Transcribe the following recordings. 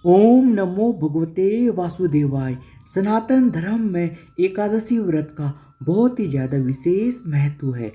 ओम नमो भगवते वासुदेवाय। सनातन धर्म में एकादशी व्रत का बहुत ही ज़्यादा विशेष महत्व है।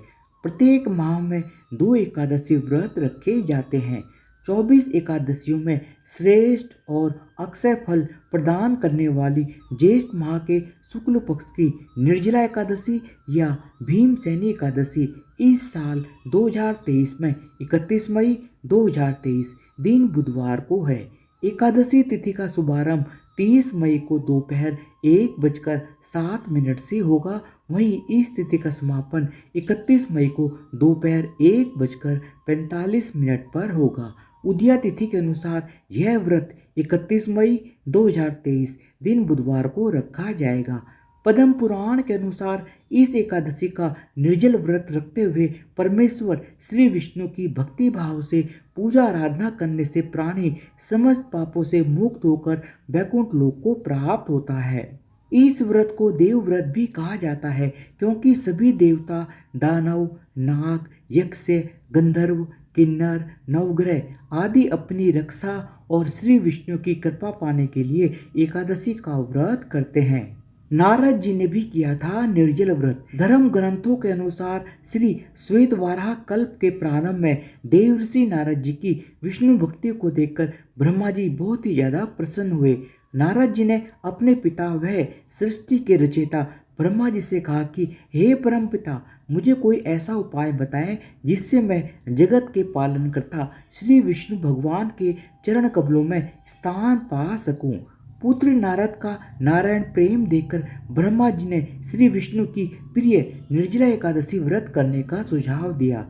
प्रत्येक माह में 2 एकादशी व्रत रखे जाते हैं। 24 एकादशियों में श्रेष्ठ और अक्षय फल प्रदान करने वाली ज्येष्ठ माह के शुक्ल पक्ष की निर्जला एकादशी या भीमसेनी एकादशी इस साल 2023 में 31 मई 2023 दिन बुधवार को है। एकादशी तिथि का शुभारंभ 30 मई को दोपहर 1:07 से होगा। वहीं इस तिथि का समापन 31 मई को दोपहर 1:45 पर होगा। उदया तिथि के अनुसार यह व्रत 31 मई 2023 दिन बुधवार को रखा जाएगा। पद्म पुराण के अनुसार इस एकादशी का निर्जल व्रत रखते हुए परमेश्वर श्री विष्णु की भक्ति भाव से पूजा आराधना करने से प्राणी समस्त पापों से मुक्त होकर वैकुंठ लोक को प्राप्त होता है। इस व्रत को देव व्रत भी कहा जाता है क्योंकि सभी देवता, दानव, नाग, यक्ष, गंधर्व, किन्नर, नवग्रह आदि अपनी रक्षा और श्री विष्णु की कृपा पाने के लिए एकादशी का व्रत करते हैं। नारद जी ने भी किया था निर्जल व्रत। धर्म ग्रंथों के अनुसार श्री श्वेतवाराह कल्प के प्रारंभ में देवर्षि नारद जी की विष्णु भक्ति को देखकर ब्रह्मा जी बहुत ही ज्यादा प्रसन्न हुए। नारद जी ने अपने पिता वह सृष्टि के रचयिता ब्रह्मा जी से कहा कि हे परम पिता, मुझे कोई ऐसा उपाय बताएं जिससे मैं जगत के पालन करता श्री विष्णु भगवान के चरण कमलों में स्थान पा सकूं। पुत्र नारद का नारायण प्रेम देखकर ब्रह्मा जी ने श्री विष्णु की प्रिय निर्जला एकादशी व्रत करने का सुझाव दिया।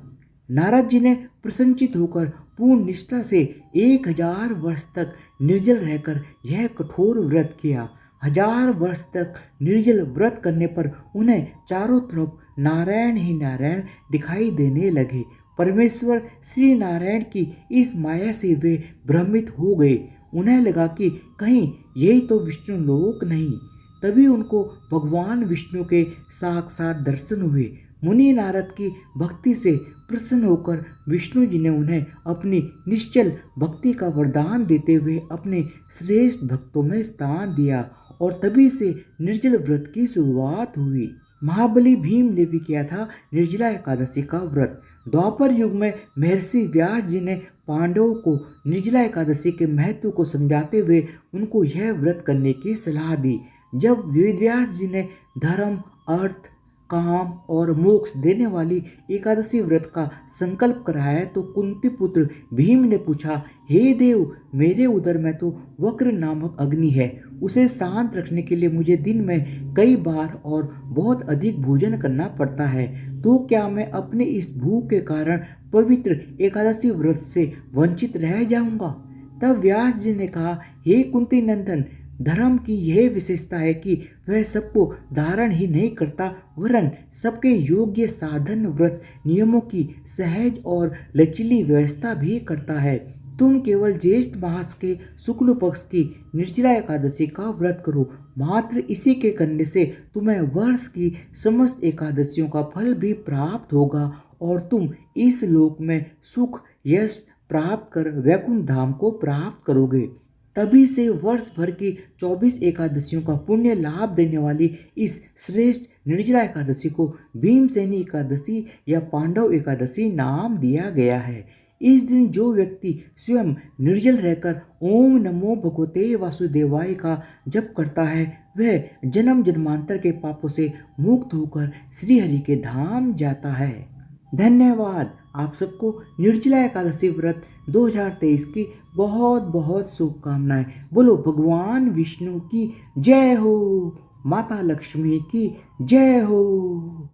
नारद जी ने प्रसन्नचित होकर पूर्ण निष्ठा से 1000 वर्ष तक निर्जल रहकर यह कठोर व्रत किया। 1000 वर्ष तक निर्जल व्रत करने पर उन्हें चारों तरफ नारायण ही नारायण दिखाई देने लगे। परमेश्वर श्री नारायण की इस माया से वे भ्रमित हो गए। उन्हें लगा कि कहीं यही तो विष्णु लोक नहीं। तभी उनको भगवान विष्णु के साक्षात दर्शन हुए। मुनि नारद की भक्ति से प्रसन्न होकर विष्णु जी ने उन्हें अपनी निश्चल भक्ति का वरदान देते हुए अपने श्रेष्ठ भक्तों में स्थान दिया और तभी से निर्जल व्रत की शुरुआत हुई। महाबली भीम ने भी किया था निर्जला एकादशी का व्रत। द्वापर युग में महर्षि व्यास जी ने पांडवों को निर्जला एकादशी के महत्व को समझाते हुए उनको यह व्रत करने की सलाह दी। जब वेदव्यास जी ने धर्म, अर्थ, काम और मोक्ष देने वाली एकादशी व्रत का संकल्प कराया तो कुंती पुत्र भीम ने पूछा, हे देव, मेरे उदर में तो वक्र नामक अग्नि है। उसे शांत रखने के लिए मुझे दिन में कई बार और बहुत अधिक भोजन करना पड़ता है। तो क्या मैं अपने इस भूख के कारण पवित्र एकादशी व्रत से वंचित रह जाऊंगा? तब व्यास जी ने कहा, हे कुंती नंदन, धर्म की यह विशेषता है कि वह सबको धारण ही नहीं करता वरन सबके योग्य साधन व्रत नियमों की सहज और लचीली व्यवस्था भी करता है। तुम केवल ज्येष्ठ मास के शुक्ल पक्ष की निर्जला एकादशी का व्रत करो। मात्र इसी के करने से तुम्हें वर्ष की समस्त एकादशियों का फल भी प्राप्त होगा और तुम इस लोक में सुख यश प्राप्त कर वैकुंठ धाम को प्राप्त करोगे। तभी से वर्ष भर की 24 एकादशियों का पुण्य लाभ देने वाली इस श्रेष्ठ निर्जला एकादशी को भीमसेनी एकादशी या पांडव एकादशी नाम दिया गया है। इस दिन जो व्यक्ति स्वयं निर्जल रहकर ओम नमो भगवते वासुदेवाय का जप करता है वह जन्म जन्मांतर के पापों से मुक्त होकर श्री हरि के धाम जाता है। धन्यवाद। आप सबको निर्जला एकादशी व्रत 2023 की बहुत बहुत शुभकामनाएं। बोलो भगवान विष्णु की जय हो, माता लक्ष्मी की जय हो।